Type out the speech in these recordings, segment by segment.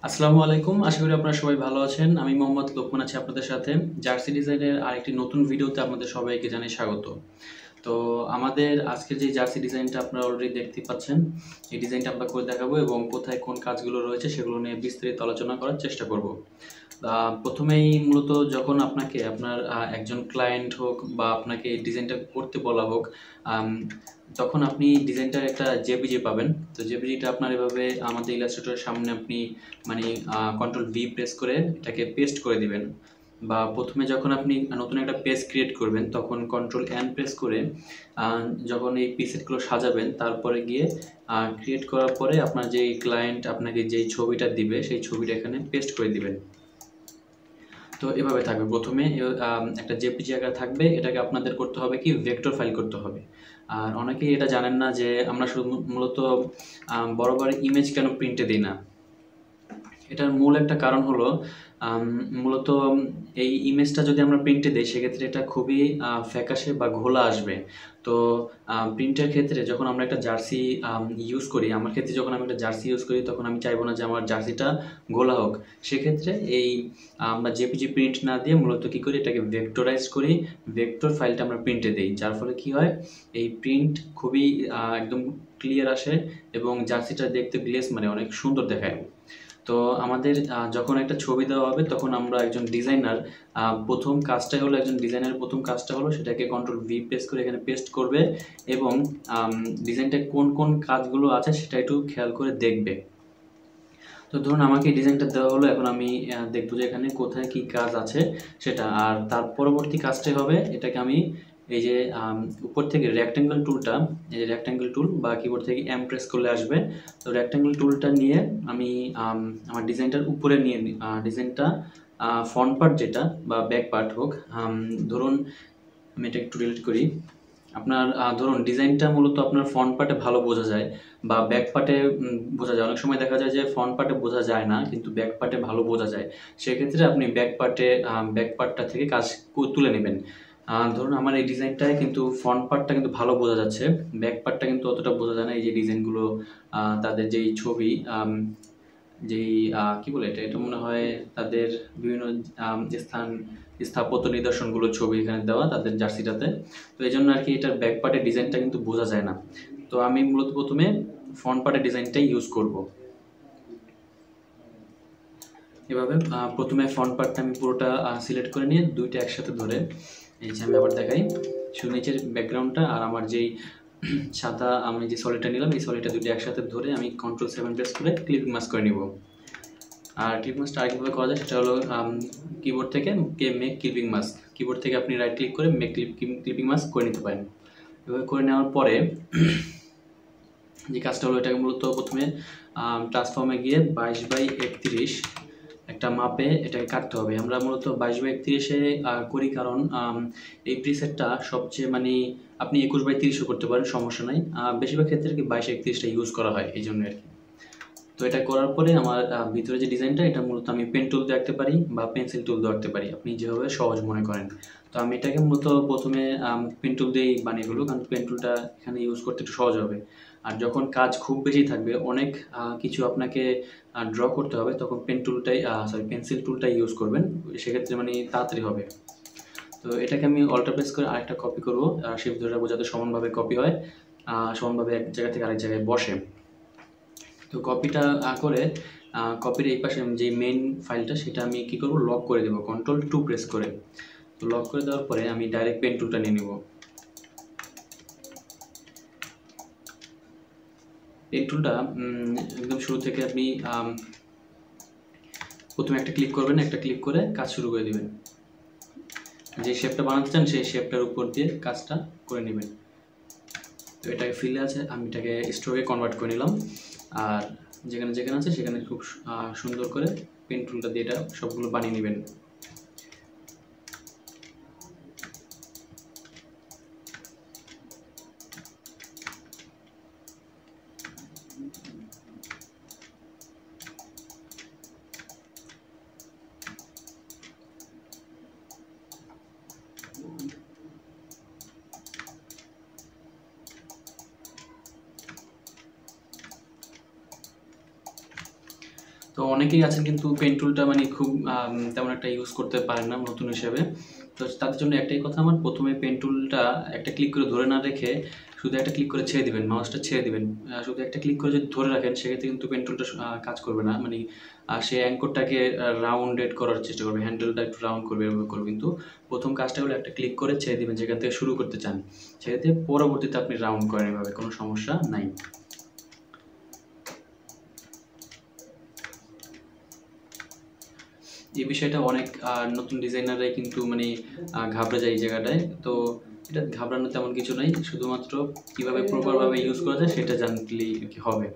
আসসালামু আলাইকুম। আশা করি আপনারা সবাই ভালো আছেন। আমি মোহাম্মদ লোকমান আছি আপনাদের সাথে। জার্সি ডিজাইনের আরেকটি নতুন ভিডিওতে আপনাদের সবাইকে জানাই স্বাগত। তো আমাদের আজকের যে জার্সি ডিজাইনটা আপনারা অলরেডি দেখতেই পাচ্ছেন, এই ডিজাইনটা আমরা করে দেখাবো এবং কোথায় কোন কাজগুলো রয়েছে সেগুলো নিয়ে বিস্তারিত আলোচনা করার চেষ্টা করব। প্রথমেই মূলত যখন আপনাকে আপনার একজন ক্লায়েন্ট হোক বা আপনাকে এই ডিজাইনটা করতে বলা হোক, আম তখন আপনি ডিজাইনটার একটা জেপিজি পাবেন। তো জেপিজিটা আপনার এভাবে আমাদের ইলাস্ট্রেটরের সামনে আপনি মানে কন্ট্রোল ভি প্রেস করে এটাকে পেস্ট করে দিবেন। বা প্রথমে যখন আপনি নতুন একটা পেজ ক্রিয়েট করবেন তখন কন্ট্রোল এন প্রেস করে যখন এই প্রিসেটগুলো সাজাবেন তারপরে গিয়ে ক্রিয়েট করার পরে আপনার যেই ক্লায়েন্ট আপনাকে যেই ছবিটা দিবে সেই ছবিটা এখানে পেস্ট করে দিবেন। তো এভাবে থাকবে। প্রথমে একটা জেপিজি আকারে থাকবে। এটাকে আপনাদের করতে হবে কি ভেক্টর ফাইল করতে হবে। আর অনেকেই এটা জানেন না যে আমরা শুধু মূলত বড় ইমেজ কেন প্রিন্টে দিই না। এটার মূল একটা কারণ হলো মূলত এই ইমেজটা যদি আমরা প্রিন্টে দেই সেক্ষেত্রে এটা খুবই ফ্যাকাশে বা ঘোলা আসবে। তো প্রিন্টের ক্ষেত্রে যখন আমরা একটা জার্সি ইউজ করি, আমার ক্ষেত্রে যখন আমি একটা জার্সি ইউজ করি তখন আমি চাইবো না যে আমার জার্সিটা ঘোলা হোক। সেক্ষেত্রে এই আমরা জেপিজি প্রিন্ট না দিয়ে মূলত কী করি, এটাকে ভেক্টরাইজ করি। ভেক্টর ফাইলটা আমরা প্রিন্টে দিই, যার ফলে কী হয়, এই প্রিন্ট খুবই একদম ক্লিয়ার আসে এবং জার্সিটা দেখতে গ্লেজ মানে অনেক সুন্দর দেখায়। তো আমাদের যখন একটা ছবি দেওয়া হবে তখন আমরা একজন ডিজাইনার প্রথম কাজটাই হলো একজন ডিজাইনারের প্রথম কাজটা হলো সেটাকে কন্ট্রোল ভি প্রেস করে এখানে পেস্ট করবে এবং ডিজাইনটা কোন কোন কাজগুলো আছে সেটা একটু খেয়াল করে দেখবে। তো ধরুন আমাকে ডিজাইনটা দেওয়া হলো, এখন আমি দেখবো যে এখানে কোথায় কি কাজ আছে সেটা। আর তার পরবর্তী কাজটাই হবে এটাকে আমি এই যে উপর থেকে রেক্ট্যাঙ্গেল টুলটা, এই যে রেক্ট্যাঙ্গেল টুল বা কিবোর্ড থেকে এম প্রেস করলে আসবে। তো রেক্ট্যাঙ্গেল টুলটা নিয়ে আমি আমার ডিজাইনটার উপরে নিয়ে ডিজাইনটা ফ্রন্ট পার্ট যেটা বা ব্যাক পার্ট হোক, ধরুন আমি এটা একটু ডিলিট করি। আপনার ধরুন ডিজাইনটা মূলত আপনার ফ্রন্ট পার্টে ভালো বোঝা যায় বা ব্যাক পার্টে বোঝা যায়। অনেক সময় দেখা যায় যে ফ্রন্ট পার্টে বোঝা যায় না কিন্তু ব্যাক পার্টে ভালো বোঝা যায়। সেক্ষেত্রে আপনি ব্যাক পার্টটা থেকে কাজ তুলে নেবেন। ধরুন আমার এই ডিজাইনটায় কিন্তু ফ্রন্ট পার্টটা কিন্তু ভালো বোঝা যাচ্ছে, ব্যাক পার্টটা কিন্তু অতটা বোঝা যায় না। এই যে ডিজাইনগুলো তাদের যেই ছবি যেই কি বলে এটা, এটা মনে হয় তাদের বিভিন্ন স্থান স্থাপত্য নিদর্শনগুলো ছবি এখানে দেওয়া তাদের জার্সিটাতে। তো এই জন্য আর কি এটার ব্যাক পার্টের ডিজাইনটা কিন্তু বোঝা যায় না। তো আমি মূলত প্রথমে ফ্রন্ট পার্টের ডিজাইনটাই ইউজ করব। এভাবে প্রথমে ফ্রন্ট পার্টটা আমি পুরোটা সিলেক্ট করে নিয়ে দুইটা একসাথে ধরে এই যে আমি আবার দেখাই, শুধু নিচের ব্যাকগ্রাউন্ডটা আর আমার যেই সাদা আমি যে সলিডটা নিলাম এই সলিডটা দুইটা একসাথে ধরে আমি কন্ট্রোল 7 প্রেস করে ক্লিপিং মাস্ক করে নিব। আর ক্লিপিং মাস্কটা আরেকভাবে করা যায়, সেটা হলো কিবোর্ড থেকে মেক ক্লিপিং মাস্ক, কিবোর্ড থেকে আপনি রাইট ক্লিক করে মেক ক্লিপিং মাস্ক করে নিতে পারেন। এভাবে করে নেওয়ার পরে যে কাজটা হলো, এটাকে মূলত প্রথমে ট্রান্সফর্মে গিয়ে 22/31 একটা মাপে এটাকে কাটতে হবে। আমরা মূলত 22/31-এ করি কারণ এই প্রিসেটটা সবচেয়ে মানে আপনি 21/30-ও করতে পারেন, সমস্যা নাই। বেশিরভাগ ক্ষেত্রে কি 22/31টা ইউজ করা হয় এই জন্য আর কি। তো এটা করার পরে আমার ভিতরে যে ডিজাইনটা এটা মূলত আমি পেন টুল দিয়ে আঁকতে পারি বা পেন্সিল টুল দিয়ে আঁকতে পারি, আপনি যেভাবে সহজ মনে করেন। তো আমি এটাকে মূলত প্রথমে পেন টুল দিয়েই বানিয়ে ফেলবো কারণ পেন টুলটা এখানে ইউজ করতে একটু সহজ হবে। আর যখন কাজ খুব বেশি থাকবে, অনেক কিছু আপনাকে ড্র করতে হবে, তখন পেন্সিল টুলটাই ইউজ করবেন, সেক্ষেত্রে মানে তাড়াতাড়ি হবে। তো এটাকে আমি অল্টার প্রেস করে আরেকটা কপি করবো, শিফট ধরে রাখবো যাতে সমানভাবে কপি হয়, সমানভাবে এক জায়গা থেকে আরেক জায়গায় বসে। তো কপিটা করে কপির এই পাশে যে মেইন ফাইলটা সেটা আমি কী করবো, লক করে দেবো কন্ট্রোল 2 প্রেস করে। তো লক করে দেওয়ার পরে আমি ডাইরেক্ট পেন টুলটা নিয়ে নেব। পেন টুলটা একদম শুরু থেকে আপনি প্রথমে একটা ক্লিক করবেন, একটা ক্লিক করে কাজ শুরু করে দেবেন। যে শেপটা বানাতে চান সেই শেপটার উপর দিয়ে কাজটা করে নেবেন। তো এটাকে ফিলে আছে, আমি এটাকে স্ট্রোকে কনভার্ট করে নিলাম। আর যেখানে যেখানে আছে সেখানে খুব সুন্দর করে পেন টুলটা দিয়ে এটা সবগুলো বানিয়ে নেবেন। তো অনেকেই আছেন কিন্তু পেন টুলটা মানে খুব তেমন একটা ইউজ করতে পারেন না নতুন হিসেবে। তো তাদের জন্য একটাই কথা আমার, প্রথমে পেন টুলটা একটা ক্লিক করে ধরে না রেখে শুধু একটা ক্লিক করে ছেড়ে দিবেন, মাউসটা ছেড়ে দিবেন। শুধু একটা ক্লিক করে যদি ধরে রাখেন সেক্ষেত্রে কিন্তু পেন টুলটা কাজ করবে না, মানে সে অ্যাঙ্করটাকে রাউন্ডেড করার চেষ্টা করবে, হ্যান্ডেলটা একটু রাউন্ড করবে, এভাবে করবে। কিন্তু প্রথম কাজটা হলো একটা ক্লিক করে ছেড়ে দিবেন, যেখান থেকে শুরু করতে চান ছেড়ে দিয়ে পরবর্তীতে আপনি রাউন্ড করেন, এভাবে কোনো সমস্যা নাই। এই বিষয়টা অনেক নতুন ডিজাইনাররাই কিন্তু মানে ঘাবড়ে যায় এই জায়গাটায়। তো এটা ঘাবড়ানোর তেমন কিছু নাই, শুধুমাত্র কীভাবে প্রপারভাবে ইউজ করা যায় সেটা জানলেই কি হবে।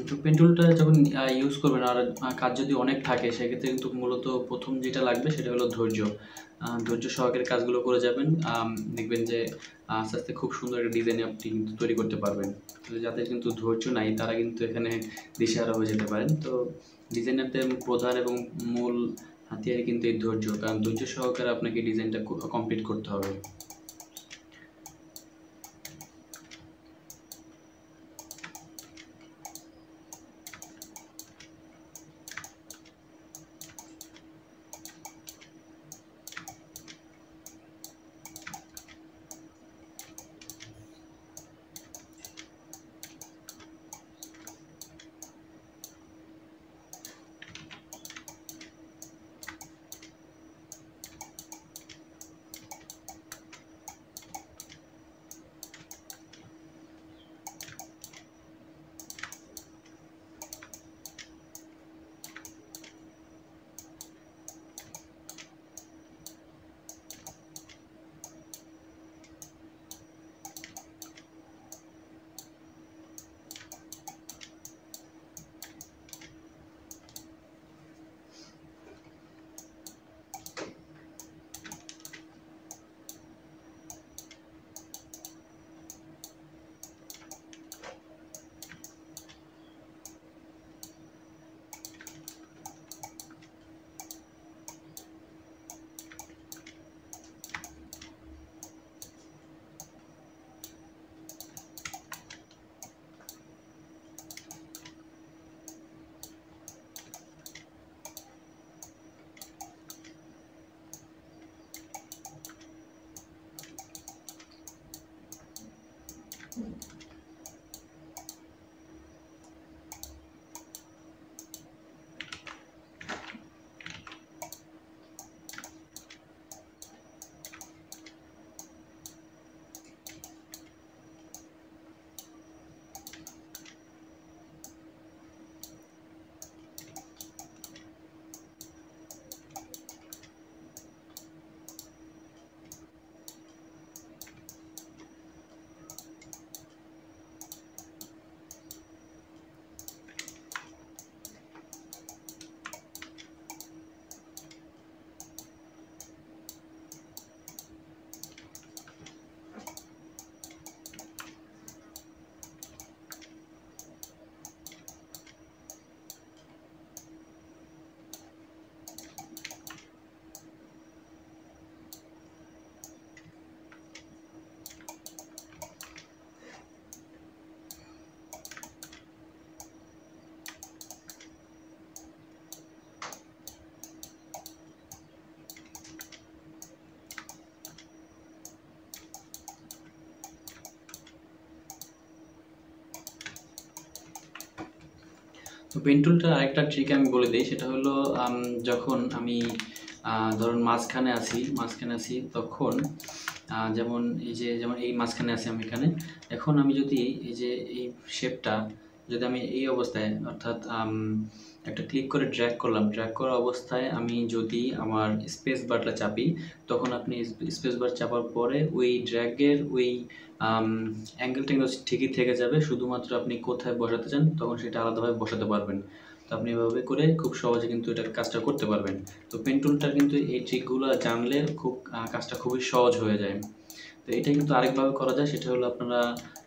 তো পেন টুলটা যখন ইউজ করবেন আর কাজ যদি অনেক থাকে সেক্ষেত্রে কিন্তু মূলত প্রথম যেটা লাগবে সেটা হলো ধৈর্য। ধৈর্য সহকারে কাজগুলো করে যাবেন, দেখবেন যে আস্তে আস্তে খুব সুন্দর একটা ডিজাইন আপনি কিন্তু তৈরি করতে পারবেন। তো যাদের কিন্তু ধৈর্য নাই তারা কিন্তু এখানে দিশেহারা হয়ে যেতে পারেন। তো ডিজাইনারদের প্রধান এবং মূল হাতিয়ারই কিন্তু এই ধৈর্য, কারণ ধৈর্য সহকারে আপনাকে ডিজাইনটা কমপ্লিট করতে হবে। তো পেন টুলটার আরেকটা ট্রিক আমি বলে দিই, সেটা হলো যখন আমি ধরুন মাঝখানে আছি তখন যেমন যেমন এই মাঝখানে আছি আমি এখানে। এখন আমি যদি এই যে এই শেপটা যদি আমি এই অবস্থায় অর্থাৎ একটা ক্লিক করে ড্র্যাগ করলাম, ড্র্যাগ করা অবস্থায় আমি যদি আমার স্পেস বারটা চাপি, তখন আপনি স্পেস বার চাপার পরে ওই ড্র্যাগের ওই অ্যাঙ্গেলটা কিন্তু ঠিকই থেকে যাবে, শুধুমাত্র আপনি কোথায় বসাতে চান তখন সেটা আলাদাভাবে বসাতে পারবেন। তো আপনি এভাবে করে খুব সহজে কিন্তু এটার কাজটা করতে পারবেন। তো পেন টুলটার কিন্তু এই ট্রিকগুলো জানলে খুব কাজটা খুবই সহজ হয়ে যায়। তো এটা কিন্তু আরেকভাবে করা যায়, সেটা হলো আপনারা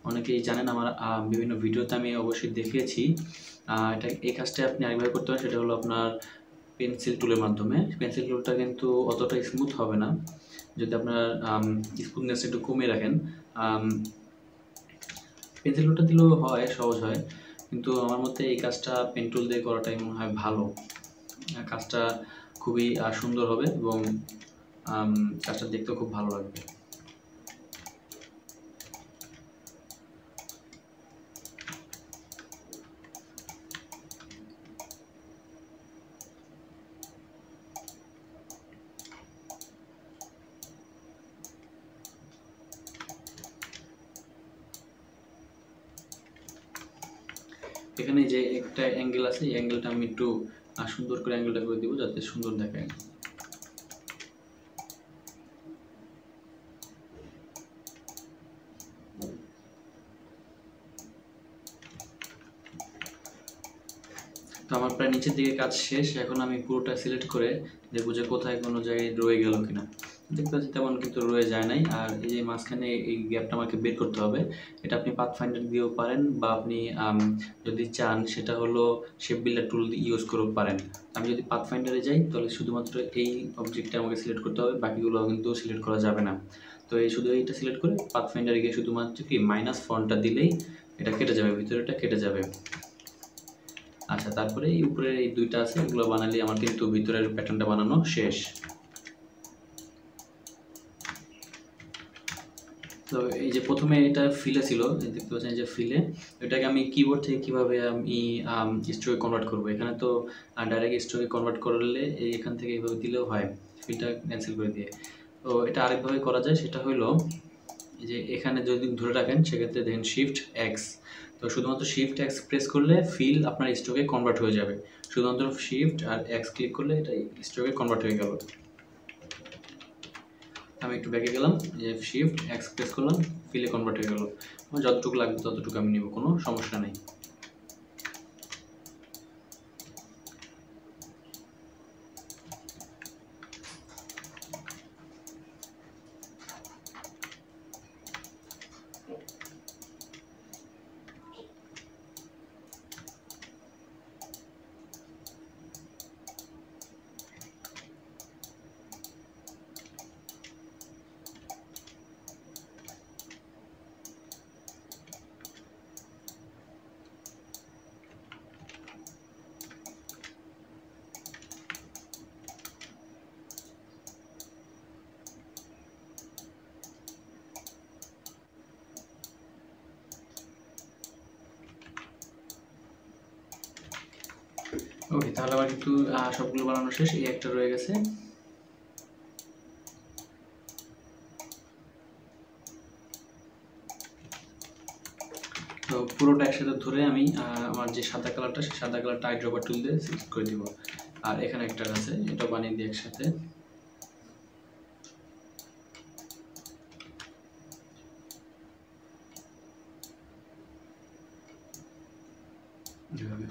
অনেকেই জানেন, আমার বিভিন্ন ভিডিওতে আমি অবশ্যই দেখিয়েছি। এই কাজটা আপনি আরেকভাবে করতে পারেন, সেটা হলো আপনার পেন্সিল টুলের মাধ্যমে। পেন্সিল টুলটা কিন্তু অতটা স্মুথ হবে না, যদি আপনার স্মুথনেস একটু কমিয়ে রাখেন। পেন্সিল টুলটা দিলেও হয়, সহজ হয়, কিন্তু আমার মতে এই কাজটা পেন টুল দিয়ে করাটাই মনে হয় ভালো। কাজটা খুবই সুন্দর হবে এবং কাজটা দেখতেও খুব ভালো লাগবে। এখানে যে একটা অ্যাঙ্গেল আছে, এই অ্যাঙ্গেলটা আমি একটু সুন্দর করে অ্যাঙ্গেলটা করে দিব যাতে সুন্দর দেখায়। তো আমার প্রায় নিচের দিকে কাজ শেষ। এখন আমি পুরোটা সিলেক্ট করে দেখবো যে কোথায় কোনো জায়গায় রয়ে গেল কিনা। দেখতে পাচ্ছি তেমন কিন্তু রয়ে যায় নাই। আর এই যে মাঝখানে এই গ্যাপটা আমাকে বের করতে হবে। এটা আপনি পাথফাইন্ডার দিয়েও পারেন, বা আপনি যদি চান সেটা হলো শেপ বিল্ডার টুল ইউজ করেও পারেন। আমি যদি পাথফাইন্ডারে যাই তাহলে শুধুমাত্র এই অবজেক্টটা আমাকে সিলেক্ট করতে হবে, বাকিগুলো কিন্তু সিলেক্ট করা যাবে না। তো এই শুধু এইটা সিলেক্ট করে পাথফাইন্ডারে গিয়ে শুধুমাত্র কি মাইনাস ফন্টটা দিলেই এটা কেটে যাবে, ভিতরেটা কেটে যাবে। আচ্ছা, তারপরে এই উপরের এই দুইটা আছে, এগুলো বানালে আমার কিন্তু ভিতরের প্যাটার্নটা বানানো শেষ। তো এই যে প্রথমে এটা ফিলে ছিল, দেখতে পাচ্ছেন যে ফিলে, এটাকে আমি কিবোর্ড থেকে কিভাবে আমি স্ট্রোকে কনভার্ট করব। এখানে তো ডাইরেক্ট স্ট্রোকে কনভার্ট করলে এখান থেকে এইভাবে দিলেও হয়, ফিলটা ক্যান্সেল করে দিয়ে। তো এটা আরেকভাবে করা যায়, সেটা হলো এই যে এখানে যদি ধরে রাখেন সেক্ষেত্রে দেখেন শিফট এক্স। তো শুধুমাত্র শিফট এক্স প্রেস করলে ফিল আপনার স্ট্রোকে কনভার্ট হয়ে যাবে। শুধুমাত্র শিফট আর এক্স ক্লিক করলে এটা স্ট্রোকে কনভার্ট হয়ে গেল। আমি একটু ব্যাকে গেলাম, যে শিফট এক্স প্রেস করলাম, ফিলে কনভার্ট হয়ে গেল। আমার যতটুকু লাগবে ততটুকু আমি নেব, কোনো সমস্যা নেই। ওকে, তাহলে আবার কিন্তু সবগুলো বানানো শেষ, এই একটা রয়ে গেছে। তো পুরোটা একসাথে ধরে আমি আমার যে সাদা কালারটা, সেই সাদা কালারটা আই ড্রপার টুল দিয়ে সিলেক্ট করে দিব। আর এখানে একটা আছে, এটা বানিয়ে দিই একসাথে।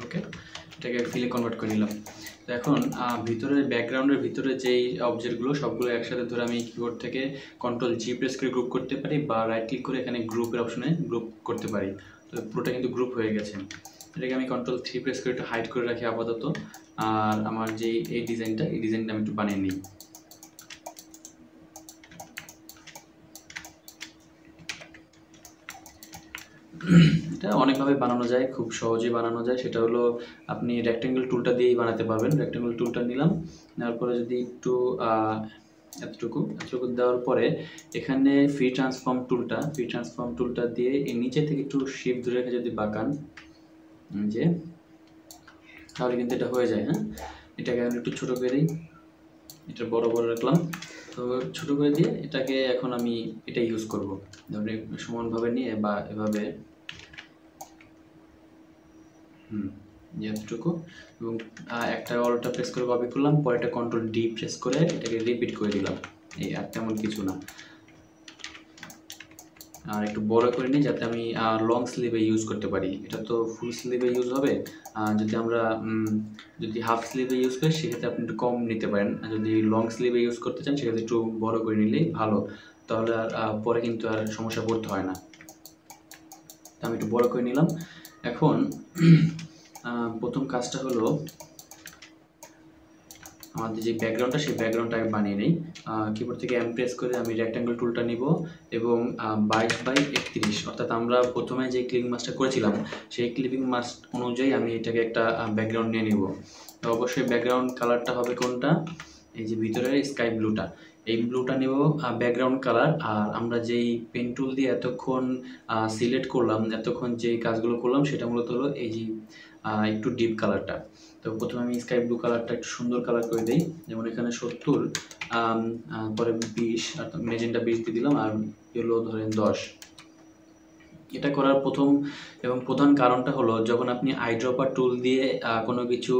ওকে, এটাকে ফিলে কনভার্ট করে নিলাম। তো এখন ভিতরে ব্যাকগ্রাউন্ডের ভিতরে যেই অবজেক্টগুলো সবগুলো একসাথে ধরে আমি কিবোর্ড থেকে কন্ট্রোল জি প্রেস করে গ্রুপ করতে পারি, বা রাইট ক্লিক করে এখানে গ্রুপের অপশনে গ্রুপ করতে পারি। তো পুরোটা কিন্তু গ্রুপ হয়ে গেছে। এটাকে আমি কন্ট্রোল 3 প্রেস করে একটু হাইড করে রাখি আপাতত। আর আমার যে এই ডিজাইনটা আমি একটু বানিয়ে নিই। এটা অনেকভাবে বানানো যায়, খুব সহজেই বানানো যায়। সেটা হলো আপনি রেক্ট্যাঙ্গেল টুলটা দিয়েই বানাতে পারবেন। রেক্ট্যাঙ্গেল টুলটা নিলাম, নেওয়ার পরে যদি একটু এতটুকু দেওয়ার পরে এখানে ফ্রি ট্রান্সফর্ম টুলটা দিয়ে এই নিচে থেকে একটু শিফট ধরে রেখে যদি বাঁকান, যে তাহলে কিন্তু এটা হয়ে যায়। হ্যাঁ, এটাকে আমি একটু ছোটো করে দিই, এটা বড় বড় রাখলাম। তো ছোটো করে দিয়ে এটাকে এখন আমি এটা ইউজ করব, ধরুন সমানভাবে নিয়ে বা এভাবে এতটুকু, এবং একটা অলটা প্রেস করে কপি করলাম, পরে একটা কন্ট্রোল ডি প্রেস করে এটাকে রিপিট করে দিলাম। এই আর তেমন কিছু না। আর একটু বড় করে নিই যাতে আমি লং স্লিভে ইউজ করতে পারি। এটা তো ফুল স্লিভে ইউজ হবে। যদি আমরা যদি হাফ স্লিভে ইউজ করি সেক্ষেত্রে আপনি একটু কম নিতে পারেন, আর যদি লং স্লিভে ইউজ করতে চান সেক্ষেত্রে একটু বড় করে নিলেই ভালো, তাহলে আর পরে কিন্তু আর সমস্যা পড়তে হয় না। তো আমি একটু বড় করে নিলাম। এখন প্রথম কাজটা হলো আমাদের যে ব্যাকগ্রাউন্ডটা, সেই ব্যাকগ্রাউন্ডটা আমি বানিয়ে নিই। কিবোর্ড থেকে এম প্রেস করে আমি রেক্ট্যাঙ্গেল টুলটা নিব এবং 22/31, অর্থাৎ আমরা প্রথমে যে ক্লিপিং মাস্কটা করেছিলাম সেই ক্লিপিং মাস্ক অনুযায়ী আমি এটাকে একটা ব্যাকগ্রাউন্ড নিয়ে নিব। তো অবশ্যই ব্যাকগ্রাউন্ড কালারটা হবে কোনটা, এই যে ভিতরের স্কাই ব্লুটা, এই ব্লুটা নেব ব্যাকগ্রাউন্ড কালার। আর আমরা যেই পেন টুল দিয়ে এতক্ষণ সিলেক্ট করলাম, এতক্ষণ যে কাজগুলো করলাম সেটা মূলত হলো এই যে একটু ডিপ কালারটা। তো প্রথমে আমি স্কাই ব্লু কালারটা একটু সুন্দর কালার করে দিই, যেমন এখানে 70, পরে 20, আর মেজেন্টা 20 দিয়ে দিলাম, আর ইয়েলো ধরেন 10। এটা করার প্রথম এবং প্রধান কারণটা হলো, যখন আপনি আইড্রপার টুল দিয়ে কোনো কিছু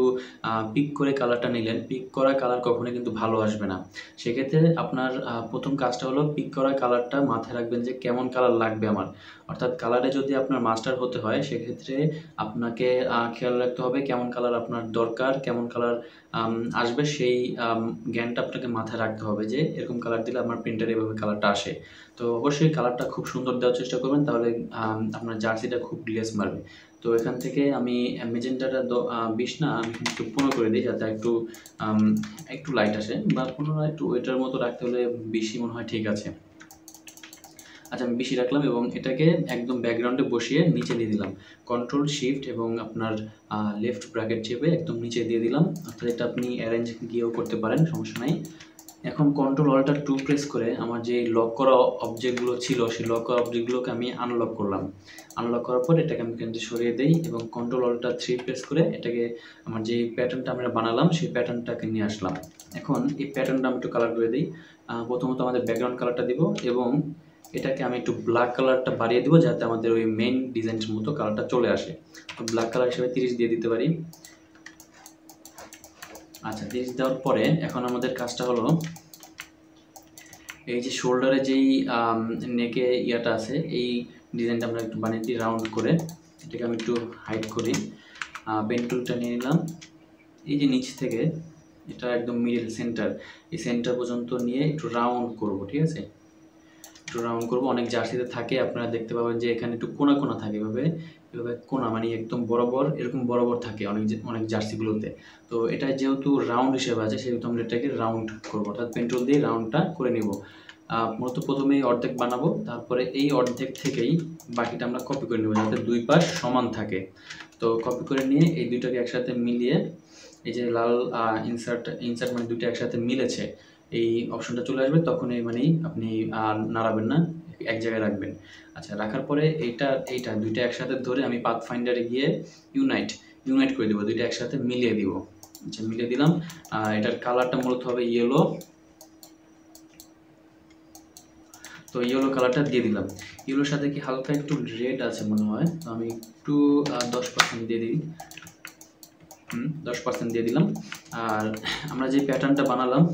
পিক করে কালারটা নিলেন, পিক করা কালার কখনোই কিন্তু ভালো আসবে না। সেক্ষেত্রে আপনার প্রথম কাজটা হলো পিক করা কালারটা মাথায় রাখবেন যে কেমন কালার লাগবে আমার। অর্থাৎ কালারে যদি আপনার মাস্টার হতে হয় সেক্ষেত্রে আপনাকে খেয়াল রাখতে হবে কেমন কালার আপনার দরকার, কেমন কালার আসবে, সেই জ্ঞানটা আপনাকে মাথায় রাখতে হবে যে এরকম কালার দিলে আমার প্রিন্টারে এভাবে কালারটা আসে। তো অবশ্যই কালারটা খুব সুন্দর দেওয়ার চেষ্টা করবেন, তাহলে আপনার জার্সিটা খুব গ্লেজ মারবে। তো এখান থেকে আমি মেজেন্টাটা 20 না, আমি একটু 15 করে দিই, যাতে একটু লাইট আসে, বা 15 একটু ওইটার মতো রাখতে হলে 20 মনে হয় ঠিক আছে। আচ্ছা, আমি 20 রাখলাম এবং এটাকে একদম ব্যাকগ্রাউন্ডে বসিয়ে নিচে দিয়ে দিলাম। কন্ট্রোল শিফট এবং আপনার লেফট ব্র্যাকেট চেপে একদম নিচে দিয়ে দিলাম। অর্থাৎ এটা আপনি অ্যারেঞ্জ গিয়েও করতে পারেন, সমস্যা নাই। এখন কন্ট্রোল অল্টার 2 প্রেস করে আমার যে লক করা অবজেক্টগুলো ছিল সেই লক করা অবজেক্টগুলোকে আমি আনলক করলাম। আনলক করার পর এটাকে আমি কিন্তু সরিয়ে দিই এবং কন্ট্রোল অল্টার 3 প্রেস করে এটাকে আমার যে প্যাটার্নটা আমরা বানালাম সেই প্যাটার্নটাকে নিয়ে আসলাম। এখন এই প্যাটার্নটা আমি একটু কালার করে দিই। প্রথমত আমাদের ব্যাকগ্রাউন্ড কালারটা দিব এবং এটাকে আমি একটু ব্ল্যাক কালারটা বাড়িয়ে দেবো যাতে আমাদের ওই মেইন ডিজাইনের মতো কালারটা চলে আসে। তো ব্ল্যাক কালার হিসেবে 30 দিয়ে দিতে পারি। আচ্ছা, 30 দেওয়ার পরে এখন আমাদের কাজটা হলো এই যে শোল্ডারে যেই নেকে ইয়াটা আছে, এই ডিজাইনটা আমরা একটু বানিয়ে দিই রাউন্ড করে। এটাকে আমি একটু হাইড করি, পেন টুলটা নিয়ে নিলাম, এই যে নিচ থেকে এটা একদম মিডল সেন্টার, এই সেন্টার পর্যন্ত নিয়ে একটু রাউন্ড করব। ঠিক আছে, একটু রাউন্ড করব। অনেক জার্সিতে থাকে আপনারা দেখতে পাবেন যে এখানে একটু কোনা কোনা থাকে, এভাবে এভাবে কোনা, মানে একদম বরাবর এরকম বরাবর থাকে অনেক জার্সিগুলোতে। তো এটা যেহেতু রাউন্ড হিসেবে আছে সেহেতু আমরা এটাকে রাউন্ড করবো, অর্থাৎ পেন্টুল দিয়ে রাউন্ডটা করে নেব। মূলত প্রথমে এই অর্ধেক বানাবো, তারপরে এই অর্ধেক থেকেই বাকিটা আমরা কপি করে নেব যাতে দুই পাশ সমান থাকে। তো কপি করে নিয়ে এই দুইটাকে একসাথে মিলিয়ে এই যে লাল ইনসার্ট মানে দুইটা একসাথে মিলেছে এই অপশনটা চলে আসবে, তখন মানেই আপনি নাড়াবেন না, এক জায়গায় রাখবেন। আচ্ছা, রাখার পরে এইটা দুইটা একসাথে ধরে আমি পাথ ফাইন্ডারে গিয়ে ইউনাইট করে দেবো, দুইটা একসাথে মিলিয়ে দিব। আচ্ছা, মিলিয়ে দিলাম। এটার কালারটা মূলত হবে ইয়েলো, তো ইয়েলো কালারটা দিয়ে দিলাম। ইয়েলোর সাথে কি হালকা একটু রেড আছে মনে হয়, তো আমি একটু 10% দিয়ে দিই। 10% দিয়ে দিলাম। আর আমরা যে প্যাটার্নটা বানালাম,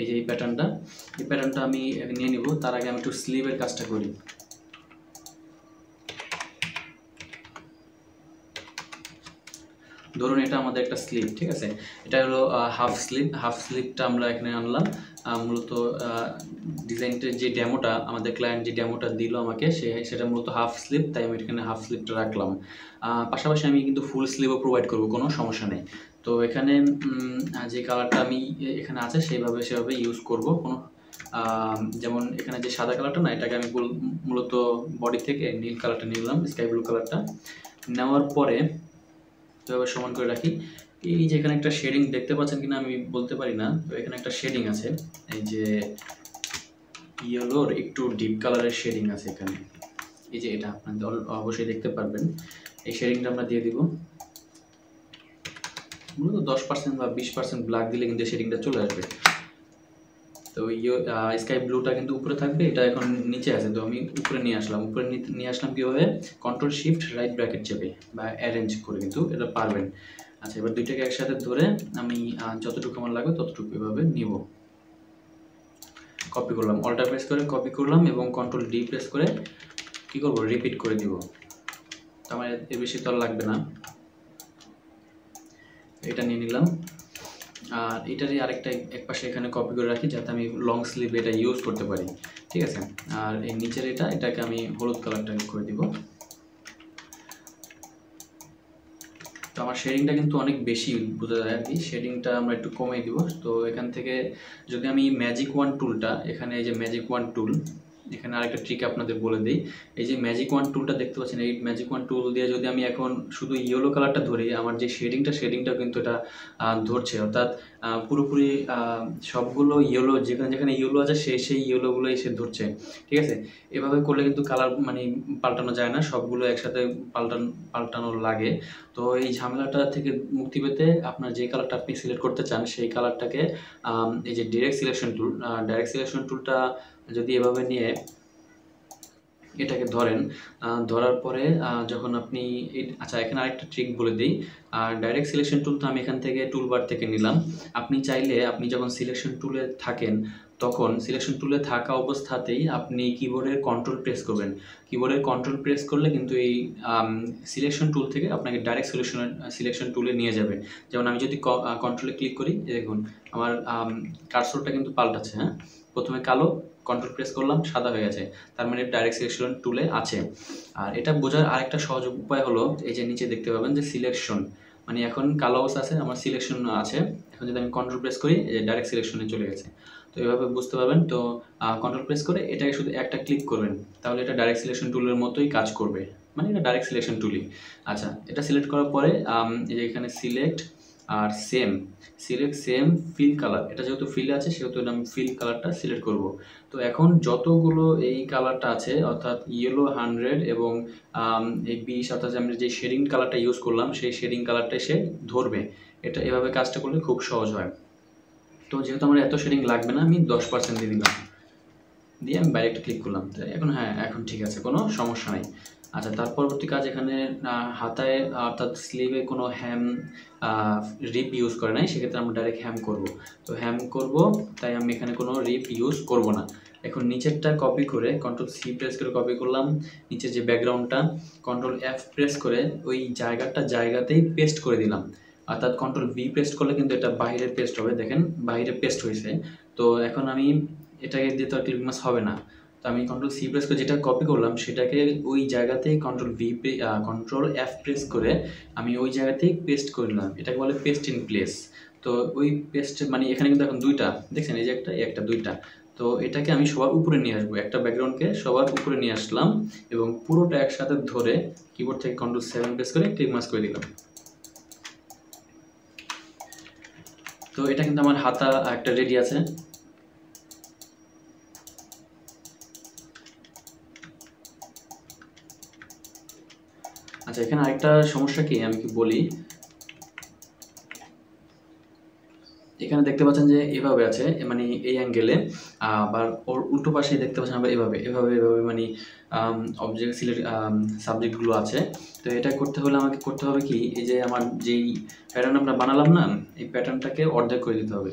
এই যে এই প্যাটার্নটা আমি নিয়ে নিব। তার আগে আমি একটু স্লিভের কাজটা করি। ধরুন এটা আমাদের একটা স্লিভ, ঠিক আছে, এটা হলো হাফ স্লিভটা আমরা এখানে আনলাম। মূলত ডিজাইনটার যে ডেমোটা আমাদের ক্লায়েন্ট যে ডেমোটা দিল আমাকে সেটা মূলত হাফ স্লিভ, তাই আমি এখানে হাফ স্লিভটা রাখলাম। পাশাপাশি আমি কিন্তু ফুল স্লিভও প্রোভাইড করব, কোনো সমস্যা নেই। তো এখানে যে কালারটা আমি এখানে আছে সেভাবে ইউজ করব। কোনো যেমন এখানে যে সাদা কালারটা না, এটাকে আমি মূলত বডি থেকে নীল কালারটা নিলাম, স্কাই ব্লু কালারটা নেওয়ার পরে এভাবে সমান করে রাখি। এই যে এখানে একটা শেডিং দেখতে পাচ্ছেন কিনা আমি বলতে পারি না, তো এখানে একটা শেডিং আছে, এই যে ইয়েলোর একটু ডিপ কালারের শেডিং আছে এখানে, এই যে এটা আপনাদের অবশ্যই দেখতে পারবেন। এই শেডিংটা আমরা দিয়ে দিব। মূলত 10% বা 20% ব্ল্যাক দিলে কিন্তু শেডিংটা চলে আসবে। তো স্কাই ব্লুটা কিন্তু উপরে থাকবে, এটা এখন নিচে আছে, তো আমি উপরে নিয়ে আসলাম। উপরে নিয়ে আসলাম কীভাবে? কন্ট্রোল শিফট রাইট ব্র্যাকেট চেপে বা অ্যারেঞ্জ করে কিন্তু এটা পারবেন। আচ্ছা, এবার দুইটাকে একসাথে ধরে আমি যতটুকু আমার লাগবে ততটুকু এভাবে নিব। কপি করলাম, অল্টার প্রেস করে কপি করলাম এবং কন্ট্রোল ডি প্রেস করে কী করবো? রিপিট করে দিব। তো আমার এর বেশি তো লাগবে না, এটা নিয়ে নিলাম। আর এটারই আরেকটা একপাশে এখানে কপি করে রাখি যাতে আমি লং স্লিভ এটা ইউজ করতে পারি, ঠিক আছে। আর এই নিচের এটাকে আমি হলুদ কালারটা করে দিব। তো আমার শেডিংটা কিন্তু অনেক বেশি বোঝা যায় আর কি, শেডিংটা আমরা একটু কমিয়ে দিব। তো এখান থেকে যদি আমি ম্যাজিক ওয়ান টুলটা, এখানে এই যে ম্যাজিক ওয়ান টুল, এখানে আরেকটা ট্রিক আপনাদের বলে দিই। এই যে ম্যাজিক ওয়ান টুলটা দেখতে পাচ্ছেন, এই ম্যাজিক ওয়ান টুল দিয়ে যদি আমি এখন শুধু ইয়েলো কালারটা ধরি, আমার যে শেডিংটাও কিন্তু এটা ধরছে, অর্থাৎ পুরোপুরি সবগুলো ইয়েলো, যেখানে যেখানে ইয়েলো আছে সেই ইয়েলোগুলোই সে ধরছে, ঠিক আছে। এভাবে করলে কিন্তু কালার মানে পাল্টানো যায় না, সবগুলো একসাথে পাল্টানো লাগে। তো এই ঝামেলাটা থেকে মুক্তি পেতে আপনার যে কালারটা আপনি সিলেক্ট করতে চান সেই কালারটাকে এই যে ডাইরেক্ট সিলেকশন টুলটা যদি এভাবে নিয়ে এটাকে ধরেন, ধরার পরে যখন আপনি আচ্ছা, এখানে আরেকটা ট্রিক বলে দিই। ডাইরেক্ট সিলেকশন টুল তো আমি এখান থেকে টুলবার থেকে নিলাম। আপনি চাইলে আপনি যখন সিলেকশন টুলে থাকেন তখন সিলেকশন টুলে থাকা অবস্থাতেই আপনি কিবোর্ডের কন্ট্রোল প্রেস করবেন। কিবোর্ডের কন্ট্রোল প্রেস করলে কিন্তু এই সিলেকশন টুল থেকে আপনাকে ডাইরেক্ট সিলেকশন টুলে নিয়ে যাবে। যেমন আমি যদি কন্ট্রোলে ক্লিক করি, দেখুন আমার কার্সরটা কিন্তু পাল্টাচ্ছে। হ্যাঁ, প্রথমে কালো, কন্ট্রোল প্রেস করলাম, সাদা হয়ে গেছে, তার মানে ডাইরেক্ট সিলেকশন টুলে আছে। আর এটা বোঝার আরেকটা সহজ উপায় হলো, এই যে নিচে দেখতে পাবেন যে সিলেকশন, মানে এখন কালো অবস্থা আছে, আমার সিলেকশন আছে। এখন যদি আমি কন্ট্রোল প্রেস করি, এই যে ডাইরেক্ট সিলেকশনে চলে গেছে। তো এভাবে বুঝতে পারবেন। তো কন্ট্রোল প্রেস করে এটাকে শুধু একটা ক্লিক করবেন, তাহলে এটা ডাইরেক্ট সিলেকশন টুলের মতোই কাজ করবে, মানে এটা ডাইরেক্ট সিলেকশন টুলই। আচ্ছা, এটা সিলেক্ট করার পরে এই যে এখানে সিলেক্ট আর সেম ফিল কালার, এটা যেহেতু ফিল আছে সেহেতু আমি ফিল কালারটা সিলেক্ট করব। তো এখন যতগুলো এই কালারটা আছে, অর্থাৎ ইয়েলো 100 এবং এই 20, অর্থাৎ আমরা যে শেডিং কালারটা ইউজ করলাম সেই শেডিং কালারটা সে ধরবে। এটা এভাবে কাজটা করলে খুব সহজ হয়। তো যেহেতু আমার এত শেডিং লাগবে না, আমি 10% দিয়ে দিলাম, দিয়ে আমি বাইরে একটা ক্লিক করলাম। তো এখন হ্যাঁ, এখন ঠিক আছে, কোনো সমস্যা নাই। আচ্ছা, তার পরবর্তী কাজ, এখানে হাতায় অর্থাৎ স্লিভে কোনো রিপ ইউজ করে নাই, সেক্ষেত্রে আমরা ডাইরেক্ট হ্যাম করব। তো হ্যাম করব, তাই আমি এখানে কোনো রিপ ইউজ করব না। এখন নিচেরটা কপি করে কন্ট্রোল সি প্রেস করে কপি করলাম, নিচের যে ব্যাকগ্রাউন্ডটা কন্ট্রোল এফ প্রেস করে ওই জায়গাতেই পেস্ট করে দিলাম। অর্থাৎ কন্ট্রোল ভি পেস্ট করলে কিন্তু এটা বাইরে পেস্ট হবে, দেখেন বাইরে পেস্ট হয়েছে। তো এখন আমি এটাকে দিয়ে তো ক্লিক মাস হবে না, তো আমি কন্ট্রোল সি প্রেস করে যেটা কপি করলাম সেটাকে ওই জায়গাতেই কন্ট্রোল এফ প্রেস করে আমি ওই জায়গাতেই পেস্ট করলাম, এটাকে বলে পেস্ট ইন প্লেস। তো ওই পেস্ট মানে এখানে কিন্তু এখন দুইটা দেখছেন, এই যে একটা দুইটা। তো এটাকে আমি সবার উপরে নিয়ে আসবো, একটা ব্যাকগ্রাউন্ডকে সবার উপরে নিয়ে আসলাম এবং পুরোটা একসাথে ধরে কিবোর্ড থেকে কন্ট্রোল 7 প্রেস করে ক্লিক মাস করে দিলাম। তো এটা কিন্তু আমার হাতা একটা রেডি আছে। আচ্ছা, এখানে আরেকটা সমস্যা কি আমি কি বলি, এখানে দেখতে পাচ্ছেন যে এভাবে আছে, মানে এই অ্যাঙ্গেলে, আবার ওর উল্টো পাশে দেখতে পাচ্ছেন আবার এভাবে মানে অবজেক্ট সাবজেক্টগুলো আছে। তো এটা করতে হলে আমাকে করতে হবে কি, এই যে আমার যেই প্যাটার্ন আমরা বানালাম না, এই প্যাটার্নটাকে অর্ধেক করে দিতে হবে।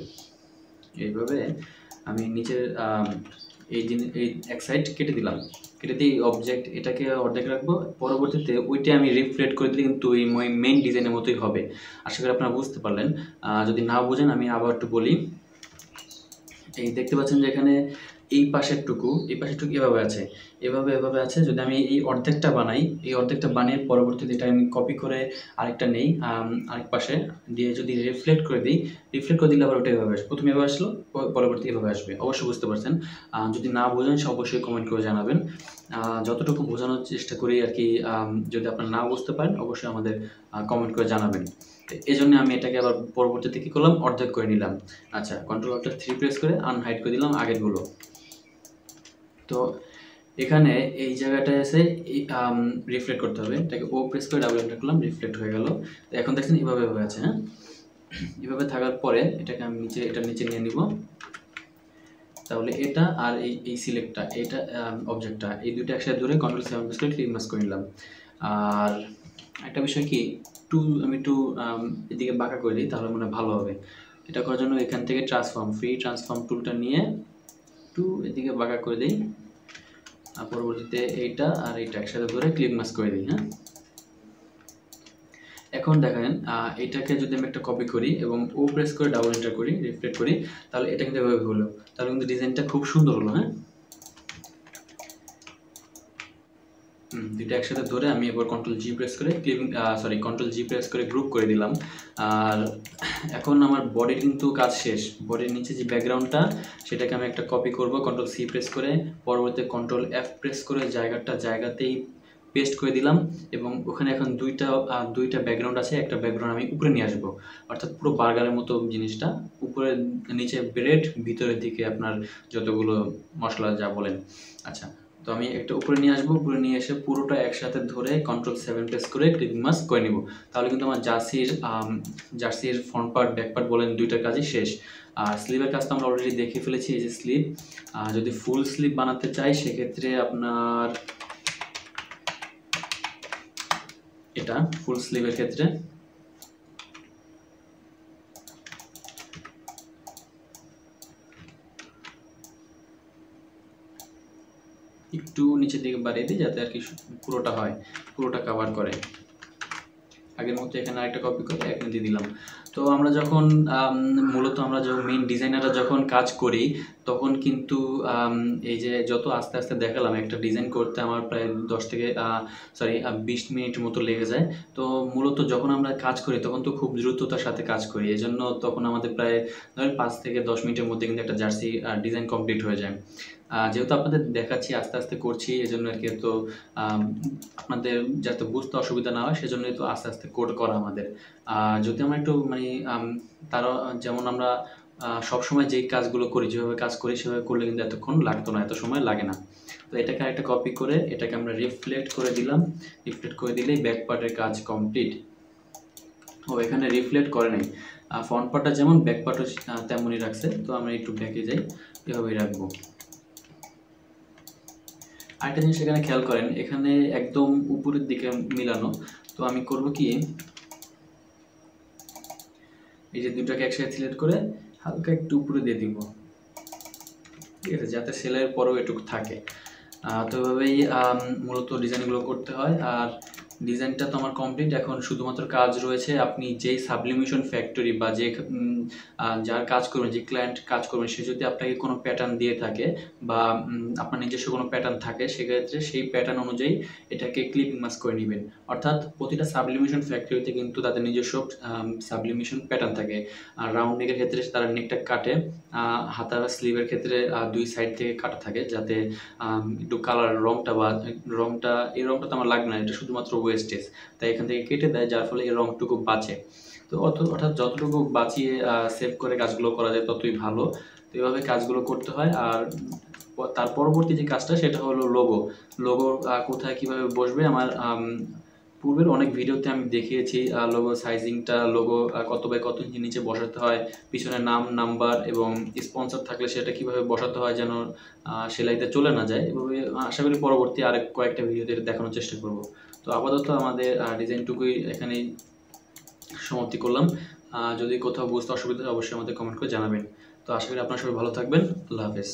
এইভাবে আমি নিচের এই এক সাইড কেটে দিলাম, কেটে দিয়ে অবজেক্ট এটাকে অর্ধেক রাখবো, পরবর্তীতে ওইটা আমি রিফ্লেক্ট করে দিলে কিন্তু এই মেইন ডিজাইনের মতোই হবে। আশা করি আপনারা বুঝতে পারলেন। যদি না বুঝেন আমি আবার একটু বলি। এই দেখতে পাচ্ছেন যে এখানে এই পাশেরটুকু এভাবে আছে। যদি আমি এই অর্ধেকটা বানাই, এই অর্ধেকটা বানিয়ে পরবর্তীতে এটা আমি কপি করে আরেকটা নেই, আরেক পাশে দিয়ে যদি রিফ্লেক্ট করে দিলে আবার ওটা এভাবে আসবে। প্রথমে এভাবে আসলো, পরবর্তী এভাবে আসবে। অবশ্যই বুঝতে পারছেন। যদি না বোঝেন সে অবশ্যই কমেন্ট করে জানাবেন। যতটুকু বোঝানোর চেষ্টা করি আর কি, যদি আপনারা না বুঝতে পারেন অবশ্যই আমাদের কমেন্ট করে জানাবেন। এই জন্য আমি এটাকে আবার পরবর্তীতে কী করলাম, অর্ধেক করে নিলাম। আচ্ছা, কন্ট্রোল অল্টার 3 প্রেস করে আনহাইড করে দিলাম আগেরগুলো। তো এখানে এই জায়গাটায় এসে রিফ্লেক্ট করতে হবে, এটাকে ও প্রেস করে ডাবল এন্টার করলাম, রিফ্লেক্ট হয়ে গেল। তো এখন দেখছেন এভাবে আছে। হ্যাঁ, এভাবে থাকার পরে এটাকে আমি এটার নিচে নিয়ে নিব। তাহলে এটা আর এই সিলেক্টটা, এটা অবজেক্টটা, এই দুটো একসাথে ধরে কন্ট্রোল 7 প্রেস করে ক্লিক মাস করে নিলাম। আর একটা বিষয় কি, আমি একটু এদিকে বাঁকা করে দিই, তাহলে মনে ভালো হবে। এটা করার জন্য এখান থেকে ফ্রি ট্রান্সফর্ম টুলটা নিয়ে একটু এদিকে বাঁকা করে দিই। আর পরবর্তীতে এইটা আর এইটা একসাথে ধরে ক্লিক মাস করে দিই। হ্যাঁ, এখন দেখেন এটাকে যদি আমি একটা কপি করি এবং ও প্রেস করে ডাবল এন্টার করি, রিফ্লেক্ট করি, তাহলে এটা কিন্তু এভাবে হলো। তাহলে কিন্তু ডিজাইনটা খুব সুন্দর হলো। হ্যাঁ, দুটো একসাথে ধরে আমি এবার কন্ট্রোল জি প্রেস করে কন্ট্রোল জি প্রেস করে গ্রুপ করে দিলাম। আর এখন আমার বডির কিন্তু কাজ শেষ। বডির নিচে যে ব্যাকগ্রাউন্ডটা, সেটাকে আমি একটা কপি করব কন্ট্রোল সি প্রেস করে, পরবর্তীতে কন্ট্রোল এফ প্রেস করে জায়গাতেই পেস্ট করে দিলাম। এবং ওখানে এখন দুইটা ব্যাকগ্রাউন্ড আছে, একটা ব্যাকগ্রাউন্ড আমি উপরে নিয়ে আসবো, অর্থাৎ পুরো বার্গারের মতো জিনিসটা উপরে নিচে ব্রেড, ভিতরের দিকে আপনার যতগুলো মশলা যা বলেন। আচ্ছা, তো আমি একটা উপরে নিয়ে আসবো, উপরে নিয়ে এসে পুরোটা একসাথে ধরে কন্ট্রোল 7 প্রেস করে ক্লিক মাস্ক করে নিব। তাহলে কিন্তু আমার জার্সির ফ্রন্ট পার্ট ব্যাক পার্ট বলেন দুইটার কাজই শেষ। আর স্লিভের কাজটা আমরা অলরেডি দেখে ফেলেছি, এই যে স্লিভ। যদি ফুল স্লিভ বানাতে চাই সেক্ষেত্রে আপনার এটা ফুল স্লিভের ক্ষেত্রে একটু নিচের দিকে বাড়িয়ে দিই, যাতে আর কি পুরোটা হয়, পুরোটা কভার করে। আগের মতো এখানে আরেকটা কপি করে এখানে দিয়ে দিলাম। তো আমরা যখন মূলত আমরা যখন মেইন ডিজাইনাররা যখন কাজ করি, তখন কিন্তু এই যে যত আস্তে আস্তে দেখালাম, একটা ডিজাইন করতে আমার প্রায় 20 মিনিট মতো লেগে যায়। তো মূলত যখন আমরা কাজ করি তখন তো খুব দ্রুততার সাথে কাজ করি, এই জন্য তখন আমাদের প্রায় 5 থেকে 10 মিনিটের মধ্যে কিন্তু একটা জার্সি ডিজাইন কমপ্লিট হয়ে যায়। যেহেতু আপনাদের দেখাচ্ছি, আস্তে আস্তে করছি, এজন্য আর কি। তো আপনাদের যাতে বুঝতে অসুবিধা না হয় সেজন্যই তো আস্তে আস্তে কোড করা আমাদের। যদি আমরা একটু মানে তারা যেমন আমরা সবসময় যেই কাজগুলো করি, যেভাবে কাজ করি সেভাবে করলে কিন্তু এতক্ষণ লাগতো না, এত সময় লাগে না। তো এটাকে একটা কপি করে এটাকে আমরা রিফ্লেক্ট করে দিলাম। রিফ্লেক্ট করে দিলেই ব্যাক পার্টের কাজ কমপ্লিট। ও এখানে রিফ্লেক্ট করে নাই, ফ্রন্ট পার্টটা যেমন ব্যাক পার্টও তেমনই রাখছে। তো আমরা একটু ব্যাকে যাই, এভাবেই রাখবো। আরেকটা জিনিস এখানে খেয়াল করেন, এখানে একদম উপরের দিকে মিলানো। তো আমি করব কি, এই যে দুটাকে একসাথে সিলেক্ট করে হালকা একটু উপরে দিয়ে দিব, ঠিক আছে, যাতে সেলাইয়ের পরেও এটুকু থাকে। তো এভাবেই মূলত ডিজাইনগুলো করতে হয়। আর ডিজাইনটা তো আমার কমপ্লিট, এখন শুধুমাত্র কাজ রয়েছে আপনি যেই সাবলিমেশন ফ্যাক্টরি বা যার কাজ করবেন, যে ক্লায়েন্ট কাজ করবেন, সে যদি আপনাকে কোনো প্যাটার্ন দিয়ে থাকে বা আপনার নিজস্ব কোনো প্যাটার্ন থাকে, সেক্ষেত্রে সেই প্যাটার্ন অনুযায়ী এটাকে ক্লিপিং মাস্ক করে নেবেন। অর্থাৎ প্রতিটা সাবলিমেশন ফ্যাক্টরিতে কিন্তু তাদের নিজস্ব সাবলিমেশন প্যাটার্ন থাকে। আর রাউন্ড নেকের ক্ষেত্রে তারা নেকটা কাটে, হাতা বা স্লিভের ক্ষেত্রে দুই সাইড থেকে কাটা থাকে, যাতে একটু কালার রংটা এই রংটা তো আমার লাগবে না, এটা শুধুমাত্র ওয়েস্টেজ, তাই এখান থেকে কেটে দেয়, যার ফলে এই রংটুকু বাঁচে। তো অর্থাৎ যতটুকু বাঁচিয়ে সেভ করে কাজগুলো করা যায় ততই ভালো। তো এইভাবে কাজগুলো করতে হয়। আর তার পরবর্তী যে কাজটা সেটা হলো লোগো কোথায় কিভাবে বসবে। আমার পূর্বের অনেক ভিডিওতে আমি দেখিয়েছি লোগো সাইজিংটা, লোগো কত বাই কত ইঞ্চি নিচে বসাতে হয়, পিছনে নাম, নাম্বার এবং স্পন্সর থাকলে সেটা কিভাবে বসাতে হয় যেন সেলাইতে চলে না যায়। এভাবে আশা করি পরবর্তী আরেক কয়েকটা ভিডিওতে দেখানোর চেষ্টা করব। তো আপাতত আমাদের ডিজাইনটুকুই এখানেই সমাপ্তি করলাম। যদি কোথাও বুঝতে অসুবিধা হয় অবশ্যই আমাদের কমেন্ট করে জানাবেন। তো আশা করি আপনারা সবাই ভালো থাকবেন। আল্লাহ হাফেজ।